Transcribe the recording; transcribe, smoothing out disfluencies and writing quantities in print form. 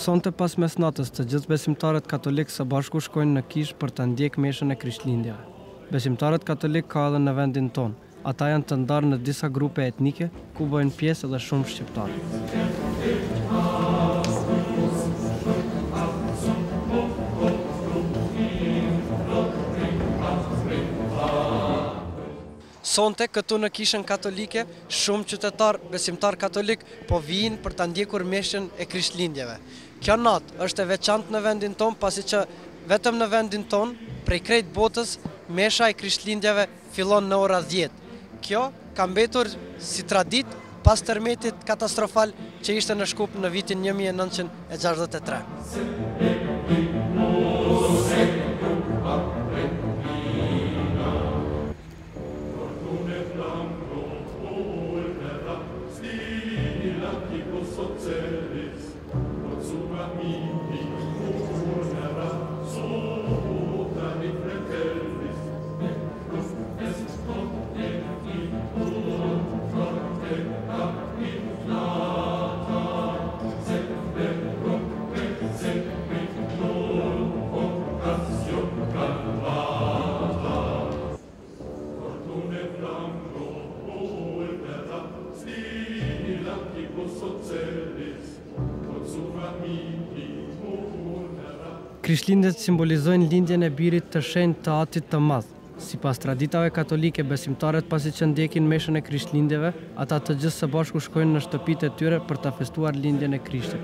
Sonte pas mesnatës, të gjithë besimtarët katolik së bashku shkojnë në kishë për të ndjek meshën e Krishtlindjeve. Besimtarët katolik ka edhe në vendin tonë. Ata janë të ndarë në disa grupe etnike, ku bëjnë pjesë edhe shumë shqiptarë. Sonte këtu në kishën katolike, shumë qytetar besimtar katolik po vijnë për ta ndjekur meshën e Krishtlindjeve. Kjo natë është e veçantë në vendin tonë, pasi që vetëm në vendin tonë, prej krejt botës, mesha e Krishtlindjeve fillon në ora 10. Kjo ka mbetur si traditë pas tërmetit katastrofal që ishte në Shkup në vitin 1963. Krishtlindjet simbolizojnë lindjen e birit të shenjtë të Atit të Madh. Sipas traditave katolike, besimtarët pasi që ndjekin meshën e Krishtlindjeve, ata të gjithë së bashku shkojnë në shtëpitë e tyre për ta festuar lindjen e Krishtit.